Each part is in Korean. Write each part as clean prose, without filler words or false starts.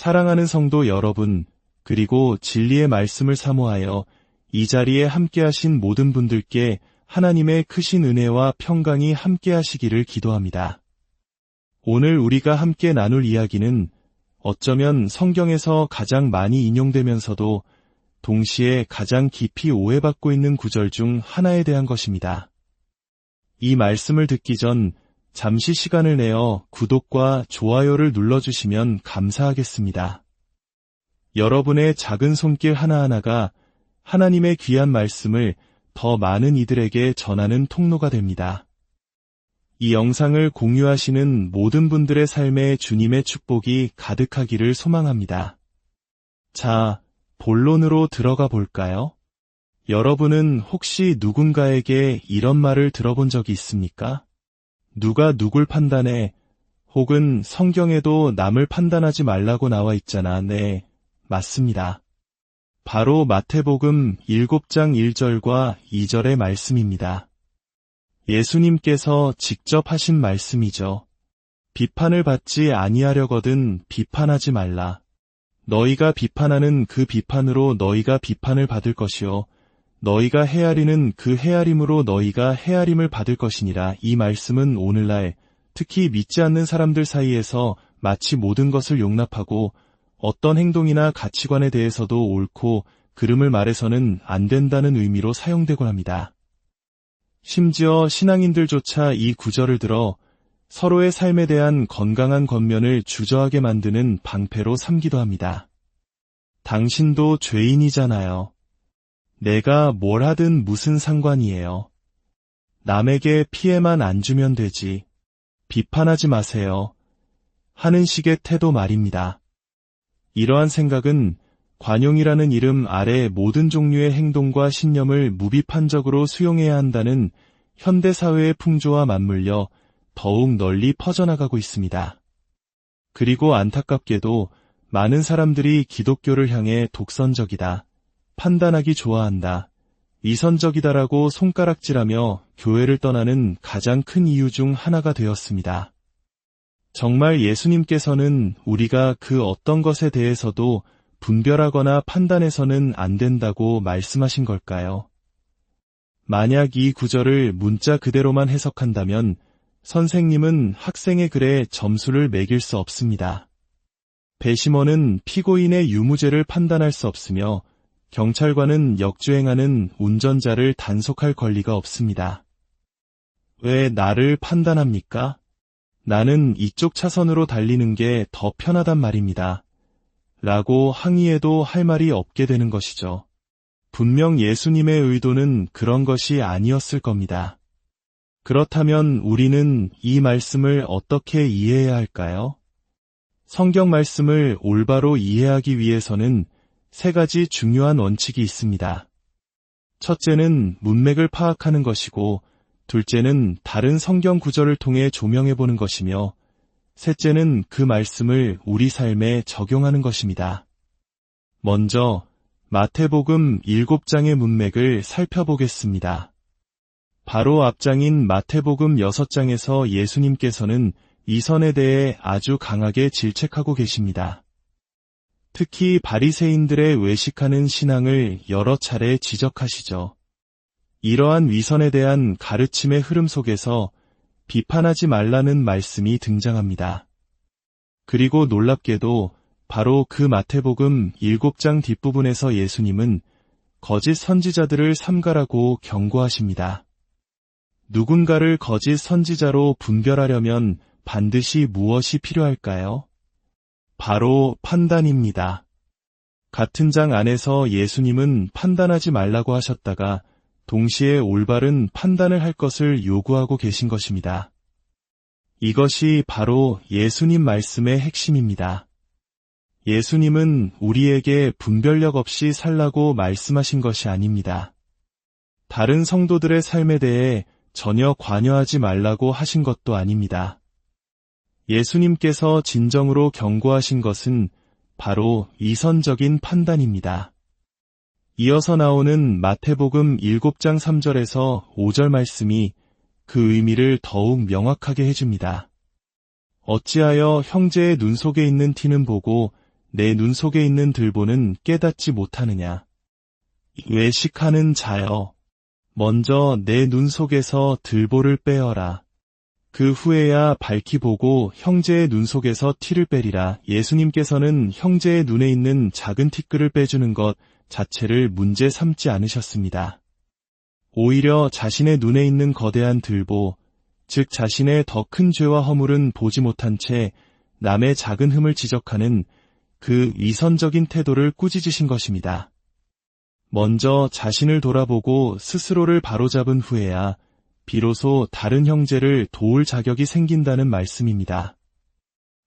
사랑하는 성도 여러분, 그리고 진리의 말씀을 사모하여 이 자리에 함께하신 모든 분들께 하나님의 크신 은혜와 평강이 함께하시기를 기도합니다. 오늘 우리가 함께 나눌 이야기는 어쩌면 성경에서 가장 많이 인용되면서도 동시에 가장 깊이 오해받고 있는 구절 중 하나에 대한 것입니다. 이 말씀을 듣기 전 잠시 시간을 내어 구독과 좋아요를 눌러주시면 감사하겠습니다. 여러분의 작은 손길 하나하나가 하나님의 귀한 말씀을 더 많은 이들에게 전하는 통로가 됩니다. 이 영상을 공유하시는 모든 분들의 삶에 주님의 축복이 가득하기를 소망합니다. 자, 본론으로 들어가 볼까요? 여러분은 혹시 누군가에게 이런 말을 들어본 적이 있습니까? 누가 누굴 판단해? 혹은 성경에도 남을 판단하지 말라고 나와 있잖아. 네, 맞습니다. 바로 마태복음 7장 1절과 2절의 말씀입니다. 예수님께서 직접 하신 말씀이죠. 비판을 받지 아니하려거든 비판하지 말라. 너희가 비판하는 그 비판으로 너희가 비판을 받을 것이요 너희가 헤아리는 그 헤아림으로 너희가 헤아림을 받을 것이니라. 이 말씀은 오늘날 특히 믿지 않는 사람들 사이에서 마치 모든 것을 용납하고 어떤 행동이나 가치관에 대해서도 옳고 그름을 말해서는 안 된다는 의미로 사용되곤 합니다. 심지어 신앙인들조차 이 구절을 들어 서로의 삶에 대한 건강한 겉면을 주저하게 만드는 방패로 삼기도 합니다. 당신도 죄인이잖아요. 내가 뭘 하든 무슨 상관이에요. 남에게 피해만 안 주면 되지. 비판하지 마세요. 하는 식의 태도 말입니다. 이러한 생각은 관용이라는 이름 아래 모든 종류의 행동과 신념을 무비판적으로 수용해야 한다는 현대사회의 풍조와 맞물려 더욱 널리 퍼져나가고 있습니다. 그리고 안타깝게도 많은 사람들이 기독교를 향해 독선적이다, 판단하기 좋아한다, 이선적이다라고 손가락질하며 교회를 떠나는 가장 큰 이유 중 하나가 되었습니다. 정말 예수님께서는 우리가 그 어떤 것에 대해서도 분별하거나 판단해서는 안 된다고 말씀하신 걸까요? 만약 이 구절을 문자 그대로만 해석한다면 선생님은 학생의 글에 점수를 매길 수 없습니다. 배심원은 피고인의 유무죄를 판단할 수 없으며 경찰관은 역주행하는 운전자를 단속할 권리가 없습니다. 왜 나를 판단합니까? 나는 이쪽 차선으로 달리는 게 더 편하단 말입니다. 라고 항의해도 할 말이 없게 되는 것이죠. 분명 예수님의 의도는 그런 것이 아니었을 겁니다. 그렇다면 우리는 이 말씀을 어떻게 이해해야 할까요? 성경 말씀을 올바로 이해하기 위해서는 세 가지 중요한 원칙이 있습니다. 첫째는 문맥을 파악하는 것이고, 둘째는 다른 성경 구절을 통해 조명해보는 것이며, 셋째는 그 말씀을 우리 삶에 적용하는 것입니다. 먼저 마태복음 7장의 문맥을 살펴보겠습니다. 바로 앞장인 마태복음 6장에서 예수님께서는 이 선에 대해 아주 강하게 질책하고 계십니다. 특히 바리새인들의 외식하는 신앙을 여러 차례 지적하시죠. 이러한 위선에 대한 가르침의 흐름 속에서 비판하지 말라는 말씀이 등장합니다. 그리고 놀랍게도 바로 그 마태복음 7장 뒷부분에서 예수님은 거짓 선지자들을 삼가라고 경고하십니다. 누군가를 거짓 선지자로 분별하려면 반드시 무엇이 필요할까요? 바로 판단입니다. 같은 장 안에서 예수님은 판단하지 말라고 하셨다가 동시에 올바른 판단을 할 것을 요구하고 계신 것입니다. 이것이 바로 예수님 말씀의 핵심입니다. 예수님은 우리에게 분별력 없이 살라고 말씀하신 것이 아닙니다. 다른 성도들의 삶에 대해 전혀 관여하지 말라고 하신 것도 아닙니다. 예수님께서 진정으로 경고하신 것은 바로 이선적인 판단입니다. 이어서 나오는 마태복음 7장 3절에서 5절 말씀이 그 의미를 더욱 명확하게 해줍니다. 어찌하여 형제의 눈 속에 있는 티는 보고 내 눈 속에 있는 들보는 깨닫지 못하느냐. 외식하는 자여, 먼저 내 눈 속에서 들보를 빼어라. 그 후에야 밝히 보고 형제의 눈 속에서 티를 빼리라. 예수님께서는 형제의 눈에 있는 작은 티끌을 빼주는 것 자체를 문제 삼지 않으셨습니다. 오히려 자신의 눈에 있는 거대한 들보, 즉 자신의 더 큰 죄와 허물은 보지 못한 채 남의 작은 흠을 지적하는 그 위선적인 태도를 꾸짖으신 것입니다. 먼저 자신을 돌아보고 스스로를 바로잡은 후에야 비로소 다른 형제를 도울 자격이 생긴다는 말씀입니다.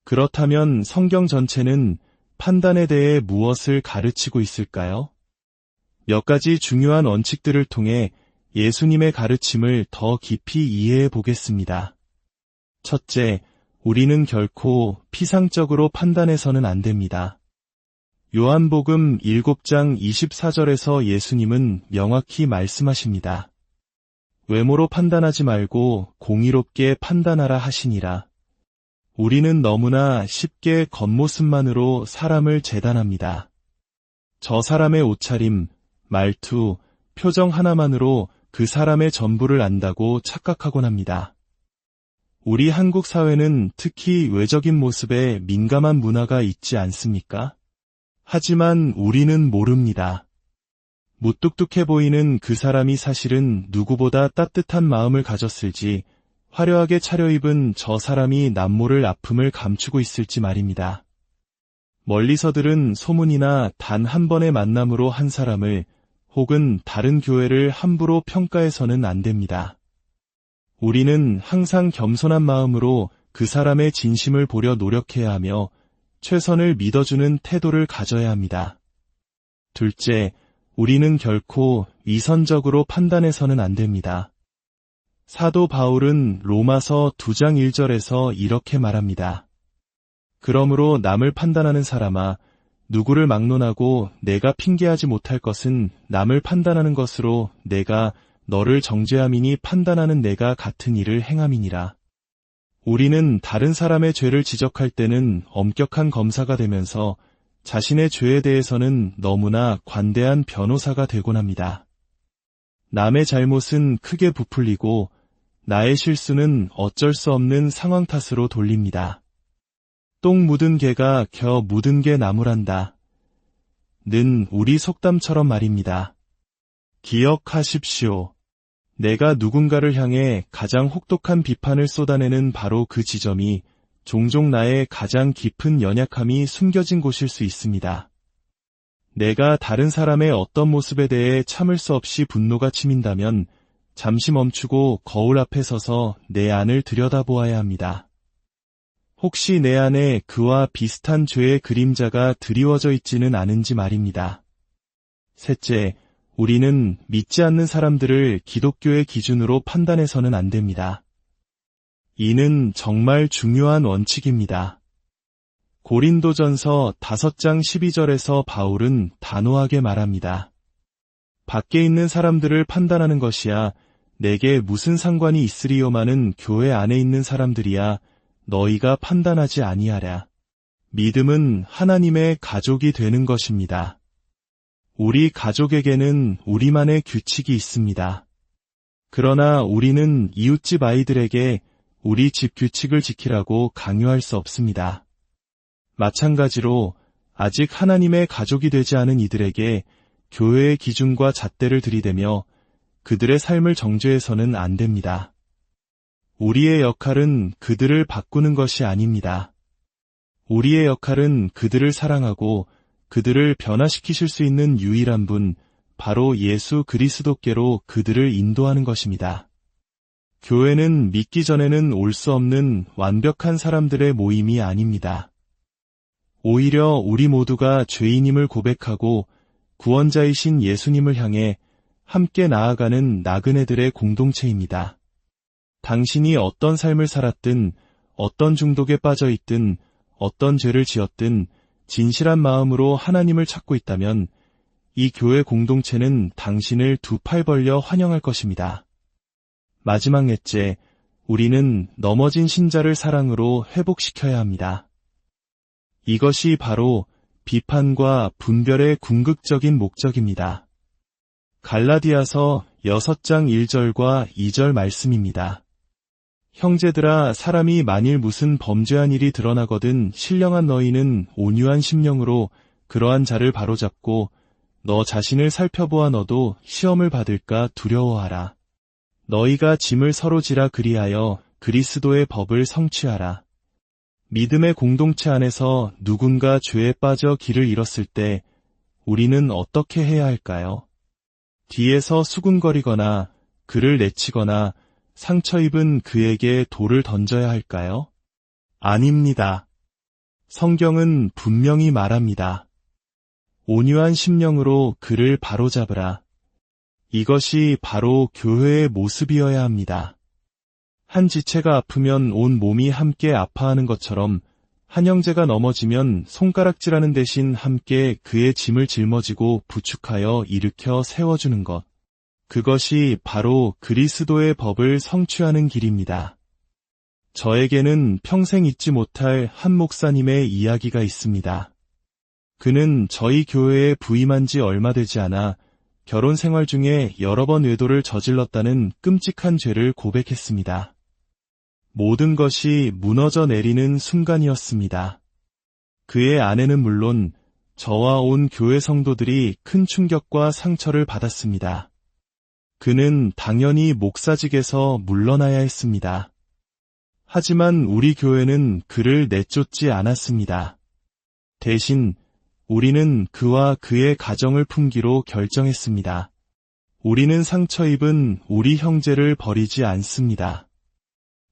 그렇다면 성경 전체는 판단에 대해 무엇을 가르치고 있을까요? 몇 가지 중요한 원칙들을 통해 예수님의 가르침을 더 깊이 이해해 보겠습니다. 첫째, 우리는 결코 피상적으로 판단해서는 안 됩니다. 요한복음 7장 24절에서 예수님은 명확히 말씀하십니다. 외모로 판단하지 말고 공의롭게 판단하라 하시니라. 우리는 너무나 쉽게 겉모습만으로 사람을 재단합니다. 저 사람의 옷차림, 말투, 표정 하나만으로 그 사람의 전부를 안다고 착각하곤 합니다. 우리 한국 사회는 특히 외적인 모습에 민감한 문화가 있지 않습니까? 하지만 우리는 모릅니다. 무뚝뚝해 보이는 그 사람이 사실은 누구보다 따뜻한 마음을 가졌을지, 화려하게 차려입은 저 사람이 남모를 아픔을 감추고 있을지 말입니다. 멀리서들은 소문이나 단 한 번의 만남으로 한 사람을 혹은 다른 교회를 함부로 평가해서는 안 됩니다. 우리는 항상 겸손한 마음으로 그 사람의 진심을 보려 노력해야 하며 최선을 믿어주는 태도를 가져야 합니다. 둘째, 우리는 결코 위선적으로 판단해서는 안 됩니다. 사도 바울은 로마서 2장 1절에서 이렇게 말합니다. 그러므로 남을 판단하는 사람아, 누구를 막론하고 내가 핑계하지 못할 것은 남을 판단하는 것으로 내가 너를 정죄함이니 판단하는 내가 같은 일을 행함이니라. 우리는 다른 사람의 죄를 지적할 때는 엄격한 검사가 되면서 자신의 죄에 대해서는 너무나 관대한 변호사가 되곤 합니다. 남의 잘못은 크게 부풀리고 나의 실수는 어쩔 수 없는 상황 탓으로 돌립니다. 똥 묻은 개가 겨 묻은 개 나무란다. 는 우리 속담처럼 말입니다. 기억하십시오. 내가 누군가를 향해 가장 혹독한 비판을 쏟아내는 바로 그 지점이 종종 나의 가장 깊은 연약함이 숨겨진 곳일 수 있습니다. 내가 다른 사람의 어떤 모습에 대해 참을 수 없이 분노가 치민다면 잠시 멈추고 거울 앞에 서서 내 안을 들여다보아야 합니다. 혹시 내 안에 그와 비슷한 죄의 그림자가 드리워져 있지는 않은지 말입니다. 셋째, 우리는 믿지 않는 사람들을 기독교의 기준으로 판단해서는 안 됩니다. 이는 정말 중요한 원칙입니다. 고린도전서 5장 12절에서 바울은 단호하게 말합니다. 밖에 있는 사람들을 판단하는 것이야 내게 무슨 상관이 있으리요마는 교회 안에 있는 사람들이야 너희가 판단하지 아니하랴. 믿음은 하나님의 가족이 되는 것입니다. 우리 가족에게는 우리만의 규칙이 있습니다. 그러나 우리는 이웃집 아이들에게 우리 집 규칙을 지키라고 강요할 수 없습니다. 마찬가지로 아직 하나님의 가족이 되지 않은 이들에게 교회의 기준과 잣대를 들이대며 그들의 삶을 정죄해서는 안 됩니다. 우리의 역할은 그들을 바꾸는 것이 아닙니다. 우리의 역할은 그들을 사랑하고 그들을 변화시키실 수 있는 유일한 분, 바로 예수 그리스도께로 그들을 인도하는 것입니다. 교회는 믿기 전에는 올 수 없는 완벽한 사람들의 모임이 아닙니다. 오히려 우리 모두가 죄인임을 고백하고 구원자이신 예수님을 향해 함께 나아가는 나그네들의 공동체입니다. 당신이 어떤 삶을 살았든, 어떤 중독에 빠져 있든, 어떤 죄를 지었든 진실한 마음으로 하나님을 찾고 있다면 이 교회 공동체는 당신을 두 팔 벌려 환영할 것입니다. 마지막 넷째, 우리는 넘어진 신자를 사랑으로 회복시켜야 합니다. 이것이 바로 비판과 분별의 궁극적인 목적입니다. 갈라디아서 6장 1절과 2절 말씀입니다. 형제들아, 사람이 만일 무슨 범죄한 일이 드러나거든 신령한 너희는 온유한 심령으로 그러한 자를 바로잡고 너 자신을 살펴보아 너도 시험을 받을까 두려워하라. 너희가 짐을 서로 지라 그리하여 그리스도의 법을 성취하라. 믿음의 공동체 안에서 누군가 죄에 빠져 길을 잃었을 때 우리는 어떻게 해야 할까요? 뒤에서 수군거리거나 그를 내치거나 상처 입은 그에게 돌을 던져야 할까요? 아닙니다. 성경은 분명히 말합니다. 온유한 심령으로 그를 바로잡으라. 이것이 바로 교회의 모습이어야 합니다. 한 지체가 아프면 온 몸이 함께 아파하는 것처럼 한 형제가 넘어지면 손가락질하는 대신 함께 그의 짐을 짊어지고 부축하여 일으켜 세워주는 것. 그것이 바로 그리스도의 법을 성취하는 길입니다. 저에게는 평생 잊지 못할 한 목사님의 이야기가 있습니다. 그는 저희 교회에 부임한 지 얼마 되지 않아 결혼 생활 중에 여러 번 외도를 저질렀다는 끔찍한 죄를 고백했습니다. 모든 것이 무너져 내리는 순간이었습니다. 그의 아내는 물론 저와 온 교회 성도들이 큰 충격과 상처를 받았습니다. 그는 당연히 목사직에서 물러나야 했습니다. 하지만 우리 교회는 그를 내쫓지 않았습니다. 대신 우리는 그와 그의 가정을 품기로 결정했습니다. 우리는 상처 입은 우리 형제를 버리지 않습니다.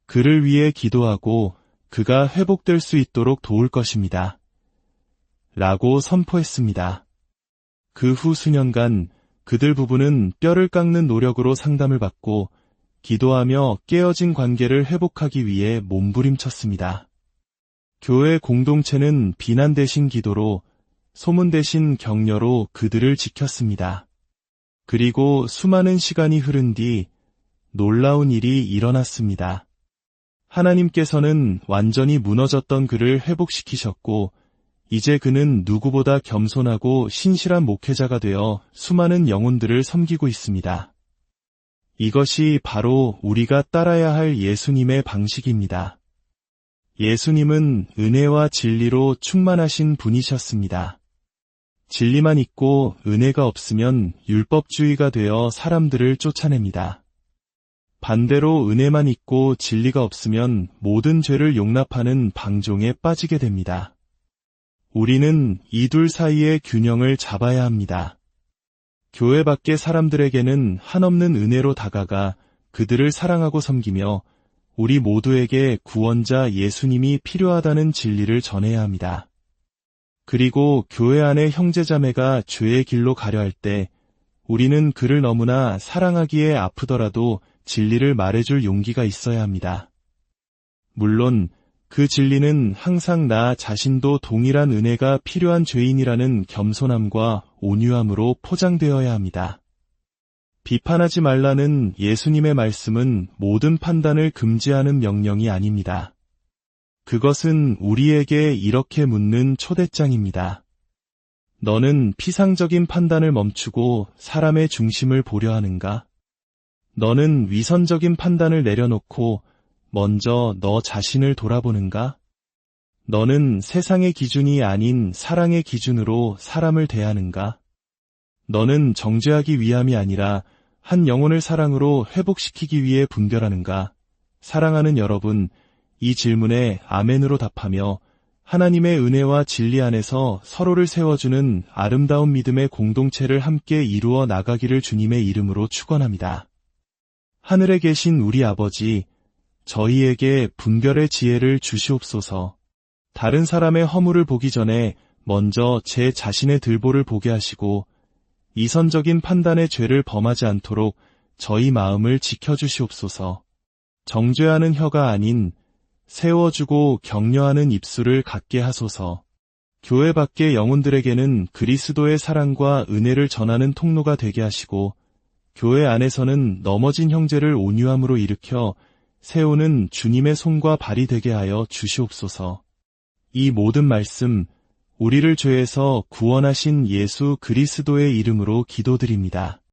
그를 위해 기도하고 그가 회복될 수 있도록 도울 것입니다. 라고 선포했습니다. 그 후 수년간 그들 부부는 뼈를 깎는 노력으로 상담을 받고 기도하며 깨어진 관계를 회복하기 위해 몸부림쳤습니다. 교회 공동체는 비난 대신 기도로, 소문 대신 격려로 그들을 지켰습니다. 그리고 수많은 시간이 흐른 뒤 놀라운 일이 일어났습니다. 하나님께서는 완전히 무너졌던 그를 회복시키셨고 이제 그는 누구보다 겸손하고 신실한 목회자가 되어 수많은 영혼들을 섬기고 있습니다. 이것이 바로 우리가 따라야 할 예수님의 방식입니다. 예수님은 은혜와 진리로 충만하신 분이셨습니다. 진리만 있고 은혜가 없으면 율법주의가 되어 사람들을 쫓아냅니다. 반대로 은혜만 있고 진리가 없으면 모든 죄를 용납하는 방종에 빠지게 됩니다. 우리는 이 둘 사이의 균형을 잡아야 합니다. 교회 밖의 사람들에게는 한없는 은혜로 다가가 그들을 사랑하고 섬기며 우리 모두에게 구원자 예수님이 필요하다는 진리를 전해야 합니다. 그리고 교회 안의 형제자매가 죄의 길로 가려 할 때 우리는 그를 너무나 사랑하기에 아프더라도 진리를 말해줄 용기가 있어야 합니다. 물론 그 진리는 항상 나 자신도 동일한 은혜가 필요한 죄인이라는 겸손함과 온유함으로 포장되어야 합니다. 비판하지 말라는 예수님의 말씀은 모든 판단을 금지하는 명령이 아닙니다. 그것은 우리에게 이렇게 묻는 초대장입니다. 너는 피상적인 판단을 멈추고 사람의 중심을 보려 하는가? 너는 위선적인 판단을 내려놓고 먼저 너 자신을 돌아보는가? 너는 세상의 기준이 아닌 사랑의 기준으로 사람을 대하는가? 너는 정죄하기 위함이 아니라 한 영혼을 사랑으로 회복시키기 위해 분별하는가? 사랑하는 여러분, 이 질문에 아멘으로 답하며 하나님의 은혜와 진리 안에서 서로를 세워주는 아름다운 믿음의 공동체를 함께 이루어 나가기를 주님의 이름으로 축원합니다. 하늘에 계신 우리 아버지, 저희에게 분별의 지혜를 주시옵소서. 다른 사람의 허물을 보기 전에 먼저 제 자신의 들보를 보게 하시고 이선적인 판단의 죄를 범하지 않도록 저희 마음을 지켜주시옵소서. 정죄하는 혀가 아닌 세워주고 격려하는 입술을 갖게 하소서. 교회 밖의 영혼들에게는 그리스도의 사랑과 은혜를 전하는 통로가 되게 하시고 교회 안에서는 넘어진 형제를 온유함으로 일으켜 세우는 주님의 손과 발이 되게 하여 주시옵소서. 이 모든 말씀 우리를 죄에서 구원하신 예수 그리스도의 이름으로 기도드립니다.